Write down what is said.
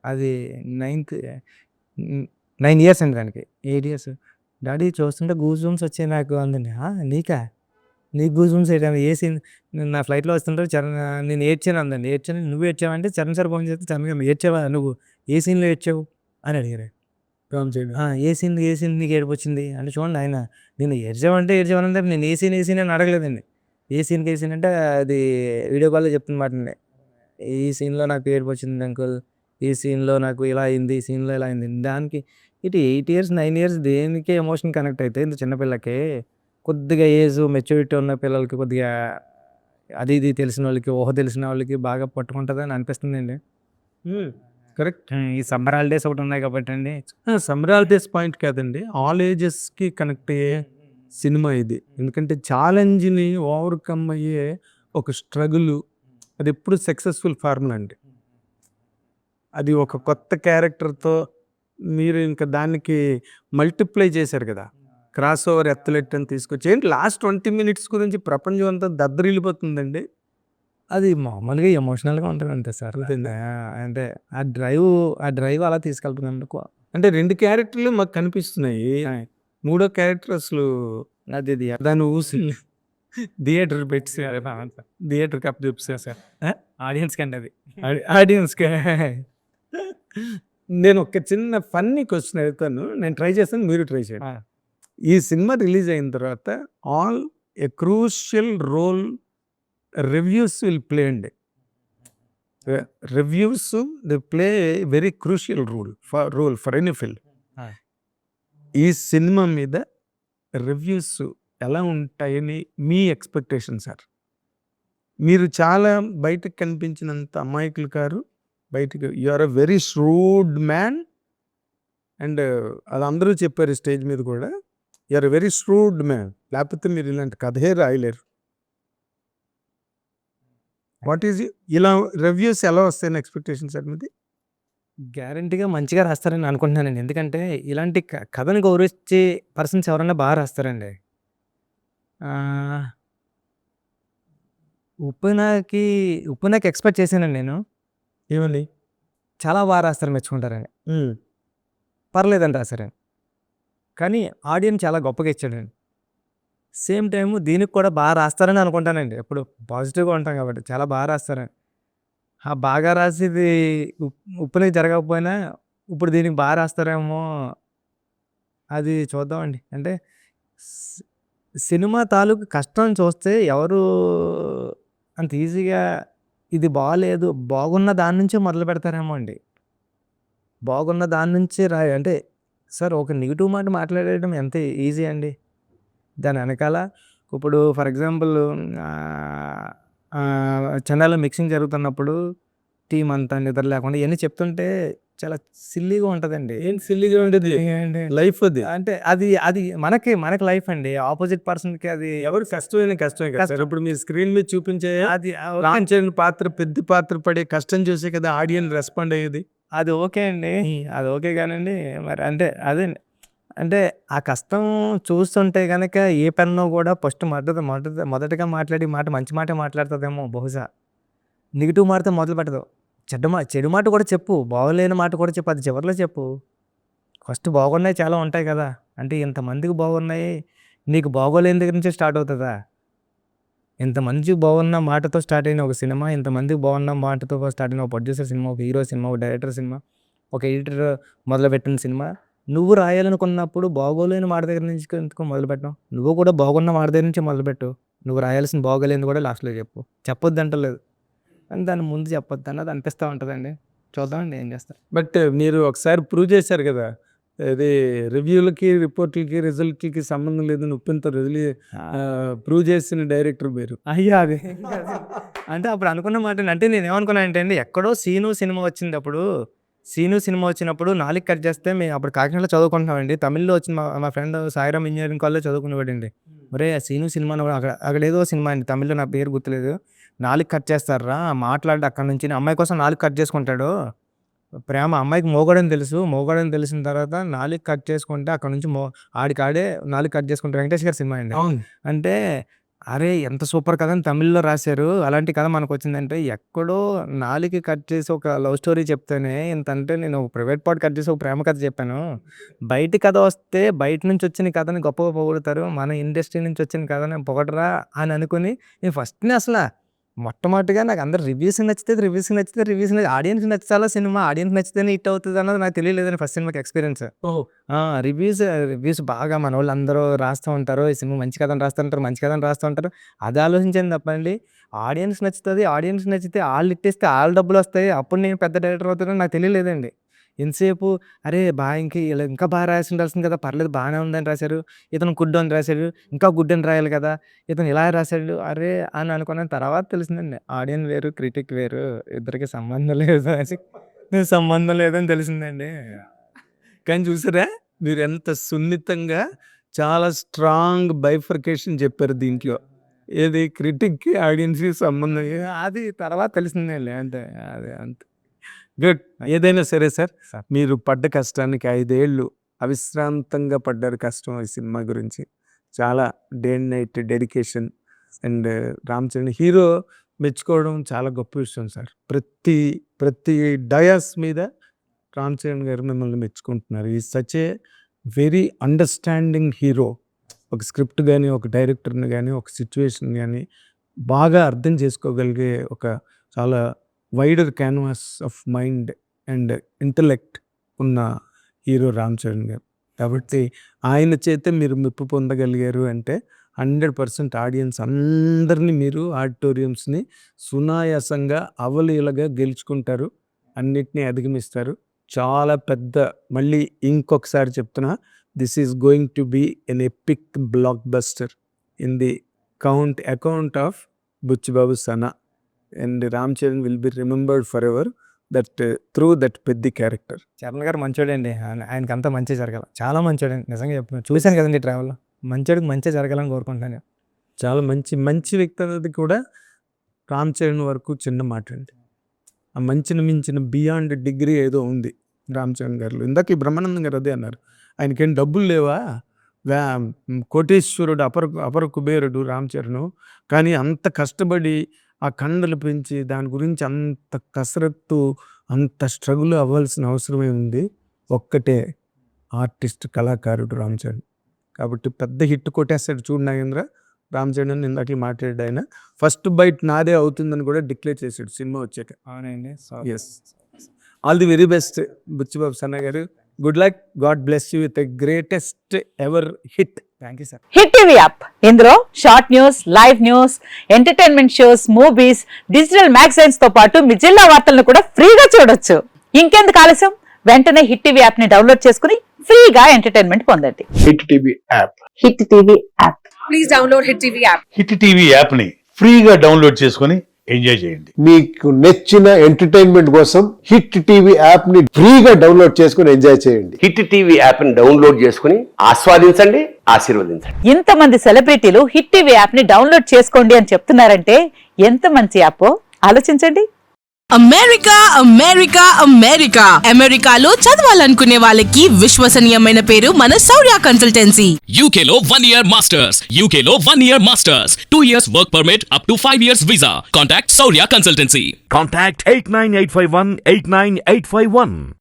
అది ninth 9 years అండి దానికి. 8 ఇయర్స్. డాడీ చూస్తుంటే గూస్ బంప్స్ వచ్చాయి నాకు అందండి. నీకా? నీకు గూస్ బంప్స్ ఏంటంటే ఏ సీన్ నా ఫ్లైట్‌లో వస్తుంటే నేను ఏడ్చాను అందండి. ఏడ్చాను. నువ్వు ఏడ్చావంటే చరణ్ సార్ ఫోన్ చేస్తే చరణ్ గారు ఏడ్చావా నువ్వు? ఏ సీన్‌లో ఏడ్చావు? అని అడిగారు. ఏ సీన్ నీకు ఏడుపొచ్చింది? అంటే చూడండి ఆయన నేను ఏడ్చావంటే ఏడ్చావనంటే నేను ఏ సీన్ అని అడగలేదండి. ఏ సీన్ అంటే అది వీడియో కాల్‌లో చెప్తున్నమాటండి. ఈ సీన్‌లో నాకు ఏడుపొచ్చింది అంకుల్. ఈ సీన్‌లో నాకు ఇలా అయింది. ఈ సీన్‌లో ఇలా అయింది. దానికి ఇటు 8 ఇయర్స్, 9 ఇయర్స్ దేనికి ఎమోషన్ కనెక్ట్ అయితే ఇంత చిన్న పిల్లకి కొద్దిగా ఏజ్ మెచ్యూరిటీ ఉన్న పిల్లలకి కొద్దిగా అది ఇది తెలిసినోళ్ళకి, ఊహ తెలిసిన వాళ్ళకి బాగా పట్టుకుంటదని అనిపిస్తుందండి. కరెక్ట్. ఈ సమ్మర్ హాలిడేస్ ఒకటి ఉన్నాయి కాబట్టండి. సమ్మర్ హాలిడేస్ పాయింట్ కాదండి. ఆల్ ఏజెస్‌కి కనెక్ట్ అయ్యే సినిమా ఇది. ఎందుకంటే ఛాలెంజ్‌ని ఓవర్‌కమ్ అయ్యే ఒక స్ట్రగులు అది ఎప్పుడు సక్సెస్‌ఫుల్ ఫార్ములా అండి. అది ఒక కొత్త క్యారెక్టర్‌తో మీరు ఇంకా దానికి మల్టిప్లై చేశారు కదా! క్రాస్ ఓవర్ అథ్లెట్ అని తీసుకొచ్చి ఏంటి లాస్ట్ 20 మినిట్స్ గురించి ప్రపంచం అంతా దద్దరిల్లిపోతుందండి. అది మామూలుగా ఎమోషనల్‌గా ఉంటది అంతే సార్. అంతేనా? అంటే ఆ డ్రైవ్ అలా తీసుకెళ్తుందండి. అంటే 2 క్యారెక్టర్‌లు మాకు కనిపిస్తున్నాయి. మూడో క్యారెక్టర్ అసలు అది దాన్ని ఊసి థియేటర్ థియేటర్‌కి అప్పజెప్పేసారు. ఆడియన్స్ కండి అది. ఆడియన్స్‌కి నేను ఒక చిన్న ఫన్నీ క్వెషన్ అడుగుతాను. నేను ట్రై చేస్తాను. మీరు ట్రై చేయండి. ఈ సినిమా రిలీజ్ అయిన తర్వాత all a crucial role reviews will play అండి. Reviews they play very crucial role for any film. ఈ సినిమా మీద రివ్యూస్ ఎలా ఉంటాయని మీ ఎక్స్పెక్టేషన్ సార్? మీరు చాలా బయటకు కనిపించినంత అమాయకులు కారు. బయటకు you are a very shrewd man and అది అందరూ చెప్పారు స్టేజ్ మీద కూడా. You are a very shrewd man. లేకపోతే మీరు ఇలాంటి కథే రాయలేరు. వాట్ ఈజ్ ఇలా రివ్యూస్ ఎలా వస్తాయని ఎక్స్పెక్టేషన్ సార్ మీది? గ్యారంటీగా మంచిగా రాస్తారని అనుకుంటున్నానండి. ఎందుకంటే ఇలాంటి కథను గౌరవించే పర్సన్స్ ఎవరన్నా బాగా రాస్తారండి. ఉప్పెనకి ఎక్స్‌పెక్ట్ చేశానండి నేను. ఏమని? చాలా బాగా రాస్తారు మెచ్చుకుంటారని. పర్లేదని రాశారండి. కానీ ఆడియన్స్ చాలా గొప్పగా ఇచ్చాడండి. సేమ్ టైము దీనికి కూడా బాగా రాస్తారని అనుకుంటానండి. ఎప్పుడు పాజిటివ్‌గా ఉంటాం కాబట్టి చాలా బాగా రాస్తారని. బాగా రాసేది ఉప్పునికి జరగకపోయినా ఇప్పుడు దీనికి బాగా రాస్తారేమో అది చూద్దామండి. అంటే సినిమా తాలూకు కష్టం చూస్తే ఎవరు అంత ఈజీగా ఇది బాలేదు, బాగున్న దాని నుంచే మొదలు పెడతారేమో అండి. బాగున్న దాని నుంచే అంటే సార్ ఒక నెగెటివ్ మాట మాట్లాడడం ఎంత ఈజీ అండి. దాని వెనకాల ఇప్పుడు ఫర్ ఎగ్జాంపుల్ చెన్నైలో మిక్సింగ్ జరుగుతున్నప్పుడు టీమ్ అంతా నిద్ర లేకుండా ఇవన్నీ చెప్తుంటే చాలా సిల్లీగా ఉంటుందండి. ఏం సిల్లీగా ఉండేది? లైఫ్ అది. అంటే అది మనకి లైఫ్ అండి. ఆపోజిట్ పర్సన్‌కి అది ఎవరు కష్టమే కదా సార్. ఇప్పుడు మీరు స్క్రీన్ మీద చూపించే అది లాంఛన పాత్ర పెద్ద పాత్ర పడే కష్టం చూసే కదా ఆడియన్స్ రెస్పాండ్ అయ్యేది. అది ఓకే అండి. అది ఓకే కానండి మరి అంటే అదే అంటే ఆ కష్టం చూస్తుంటే గనక ఏ పెన్నో కూడా ఫస్ట్ మొదటగా మాట్లాడి మాట మంచి మాటే మాట్లాడుతుందేమో బహుశా. నెగెటివ్ మాటతో మొదలు పెట్టదు. చెడు మాట కూడా చెప్పు. బాగోలేని మాట కూడా చెప్పు. అది చివరిలో చెప్పు. ఫస్ట్ బాగున్నాయి చాలా ఉంటాయి కదా! అంటే ఇంతమందికి బాగున్నాయి. నీకు బాగోలేని దగ్గర నుంచే స్టార్ట్ అవుతుందా? ఇంతమందికి బాగున్న మాటతో స్టార్ట్ అయిన ఒక సినిమా, ఇంతమందికి బాగున్న మాటతో స్టార్ట్ అయిన ఒక ప్రొడ్యూసర్ సినిమా, ఒక హీరో సినిమా, ఒక డైరెక్టర్ సినిమా, ఒక ఎడిటర్ మొదలుపెట్టిన సినిమా. నువ్వు రాయాలనుకున్నప్పుడు బాగోలేని మాట దగ్గర నుంచి ఎందుకు మొదలుపెట్టడం? నువ్వు కూడా బాగున్న మాట దగ్గర నుంచే మొదలుపెట్టు. నువ్వు రాయాల్సిన బాగోలేనిది కూడా లాస్ట్‌లో చెప్పు. చెప్పొద్దంటలేదు. కానీ దాని ముందు చెప్పొద్దు అన్నది అనిపిస్తూ ఉంటుందండి. చూద్దామండి ఏం చేస్తారు. బట్ మీరు ఒకసారి ప్రూవ్ చేశారు కదా! అది రివ్యూలకి, రిపోర్ట్‌లకి, రిజల్ట్‌లకి సంబంధం లేదని ఉప్పెనతో ప్రూవ్ చేసిన డైరెక్టర్ మీరు. అయ్యా! అది అంటే అప్పుడు అనుకున్న మాట అంటే నేనేమనుకున్నానంటే అండి ఎక్కడో 'సీను' సినిమా వచ్చినప్పుడు 4 కట్ చేస్తే మేము అప్పుడు కాకినాడలో చదువుకుంటున్నామండి. తమిళ్‌లో వచ్చింది మా ఫ్రెండ్ సాయిరామ్ ఇంజినీరింగ్ కాలేజ్‌లో చదువుకునేవాడండి. ఒరేయ్! 'సీను' సినిమా అక్కడేదో సినిమా అండి. తమిళ్‌లో నా పేరు గుర్తులేదు. 4 కట్ చేస్తార్రా మాట్లాడు అక్కడి నుంచి అమ్మాయి కోసం 4 కట్ చేసుకుంటాడు. ప్రేమ అమ్మాయికి మొగాడని తెలుసు. మొగాడని తెలిసిన తర్వాత 4 కట్ చేసుకుంటే అక్కడి నుంచి ఆడికాడే 4 కట్ చేసుకుంటాడు. వెంకటేష్ గారి సినిమా అండి. అవును. అంటే అరే! ఎంత సూపర్ కథ అని తమిళ్‌లో రాశారు. అలాంటి కథ మనకొచ్చిందంటే ఎక్కడో నాలుక కట్ చేసి ఒక లవ్ స్టోరీ చెప్తేనే ఇంతంటే నేను ప్రైవేట్ పార్ట్ కట్ చేసి ఒక ప్రేమ కథ చెప్పాను. బయటి కథ వస్తే బయట నుంచి వచ్చిన కథని గొప్పగా పొగుడుతారు. మన ఇండస్ట్రీ నుంచి వచ్చిన కథని పొగడరా అని అనుకుని నేను ఫస్ట్‌నే మొట్టమొదటిగా నాకు అందరు రివ్యూస్‌కి నచ్చితే ఆడియన్స్‌కి నచ్చాలా సినిమా, ఆడియన్స్‌కి నచ్చితేనే హిట్ అవుతదన్నది నాకు తెలియలేదండి ఫస్ట్ సినిమాకి ఎక్స్‌పీరియన్స్. ఓహ్! రివ్యూస్ బాగా మనోళ్ళందరూ రాస్తూ ఉంటారు. ఈ సినిమా మంచి కథని రాస్తుంటారు, మంచి కథని రాస్తూ ఉంటారు. అది ఆలోచించాను తప్పండి. ఆడియన్స్‌కి నచ్చుతది. ఆడియన్స్‌కి నచ్చితే ఆళ్ళు ఇట్టేస్తే ఆళ్ళ డబ్బులొస్తాయి. అప్పుడు నేను పెద్ద డైరెక్టర్ అవుతానని నాకు తెలియలేదండి. ఎంతసేపు అరే! ఈళ్ళు ఇంకా బాగా రాసుండాల్సింది కదా! పర్లేదు బానే ఉందని రాశారు. ఇతను గుడ్ అని రాశాడు. ఇంకా గుడ్ అని రాయాలి కదా! ఇతను ఇలా రాశాడు. అరే! అని అనుకున్న తర్వాత తెలిసిందండి. ఆడియన్స్ వేరు, క్రిటిక్ వేరు. ఇద్దరికి సంబంధం లేదు అని తెలిసిందండి. కానీ చూసారా? మీరెంత సున్నితంగా చాలా స్ట్రాంగ్ బైఫర్కేషన్ చెప్పారు దీంట్లో. ఏది క్రిటిక్‌కి, ఆడియన్స్‌కి సంబంధం అది తర్వాత తెలిసిందండి. అంతే. అది అంతే. గుడ్. ఏదైనా సరే సార్, సార్. మీరు పడ్డ కష్టానికి 5 ఏళ్ళు అవిశ్రాంతంగా పడ్డారు కష్టం ఈ సినిమా గురించి. చాలా day and night dedication and Ram Charan hero మెచ్చుకోవడం చాలా గొప్ప విషయం సార్. ప్రతి డయాస్ మీద రామ్ చరణ్ గారు మిమ్మల్ని మెచ్చుకుంటున్నారు. Is such a very understanding hero. ఒక స్క్రిప్ట్ గాని, ఒక డైరెక్టర్‌ని గాని, ఒక సిట్యుయేషన్ గాని బాగా అర్థం చేసుకోగలిగే ఒక చాలా wider canvas of mind and intellect ఉన్న హీరో రామ్ చరణ్ గారు. కాబట్టి ఆయన చేతే మీరు మెప్పు పొందగలిగారు అంటే 100% ఆడియన్స్ అందరిని మీరు ఆడిటోరియంస్‌ని సునాయాసంగా అవలీలగా గెలుచుకుంటారు. అన్నిటిని అధిగమిస్తారు. చాలా పెద్ద మళ్ళీ ఇంకొకసారి చెప్తున్నా, this is going to be an epic blockbuster in the account of Buchibabu Sana. And Ram Charan will be remembered for ever through that Peddi character. Charan garu మంచోడండి. ఆయనకంతా మంచే జరగాల. చాలా మంచోడండి. నిజంగా చెప్తున్నాను. చూశాను కదండీ ట్రావెల్‌లో. మంచోడికి మంచే జరగాలని కోరుకుంటున్నాను. చాలా మంచి వ్యక్తి అన్నది కూడా రామ్ చరణ్ వరకు చిన్న మాట అండి. ఆ మంచిని మించిన బియాండ్ డిగ్రీ ఏదో ఉంది రామ్ చరణ్ గారిలో. ఇందాక ఈ బ్రహ్మానందం గారు అదే అన్నారు. ఆయనకేం డబ్బులు లేవా? కోటీశ్వరుడు అపర కుబేరుడు రామ్ చరణ్. కానీ అంత కష్టపడి ఆ కండలు పెంచి దాని గురించి అంత కసరత్తు, అంత స్ట్రగుల్ అవ్వాల్సిన అవసరమే ఉంది. ఒక్కటే ఆర్టిస్ట్, కళాకారుడు రామ్ చరణ్. కాబట్టి పెద్ద హిట్ కొట్టేస్తాడు చూడు నాగేంద్ర. రామ్ చరణ్ ఇందాక మాట్లాడాడు ఆయన. ఫస్ట్ బైట్ నాదే అవుతుందని కూడా డిక్లేర్ చేశాడు సినిమా వచ్చాక. అవునండి. Yes. All the very best Buchibabu Sana గారు. Good luck. God bless you with the greatest ever hit. Thank you sir. Hit TV app ఇందులో short news, live news, entertainment shows, movies, digital magazines తో పాటు మీ జిల్లా వార్తలను కూడా ఫ్రీగా చూడొచ్చు. ఇంకెందుకు ఆలస్యం? వెంటనే హిట్ టీవీ యాప్ ని డౌన్లోడ్ చేసుకుని ఫ్రీగా ఎంటర్టైన్మెంట్ పొందండి. Hit TV app. Hit TV app. Please download Hit TV app. Hit TV app ని ఫ్రీగా డౌన్లోడ్ చేసుకొని ఎంజాయ్ చేయండి. మీకు నచ్చిన ఎంటర్టైన్మెంట్ కోసం హిట్ టీవీ యాప్ ని ఫ్రీగా డౌన్లోడ్ చేసుకుని ఎంజాయ్ చేయండి. హిట్ టీవీ యాప్ ని డౌన్లోడ్ చేసుకుని ఆస్వాదించండి, ఆశీర్వదించండి. ఇంతమంది సెలబ్రిటీలు హిట్ టీవీ యాప్ ని డౌన్లోడ్ చేసుకోండి అని చెప్తున్నారంటే ఎంత మంచి యాప్ ఆలోచించండి. అమెరికాలో చదవాలనుకునే వాళ్ళకి విశ్వసనీయమైన పేరు మన శౌర్య కన్సల్టెన్సీ. UK లో 1 year masters. 2 years work permit up to 5 years visa. Contact Saurya Consultancy. Contact 89851 89851.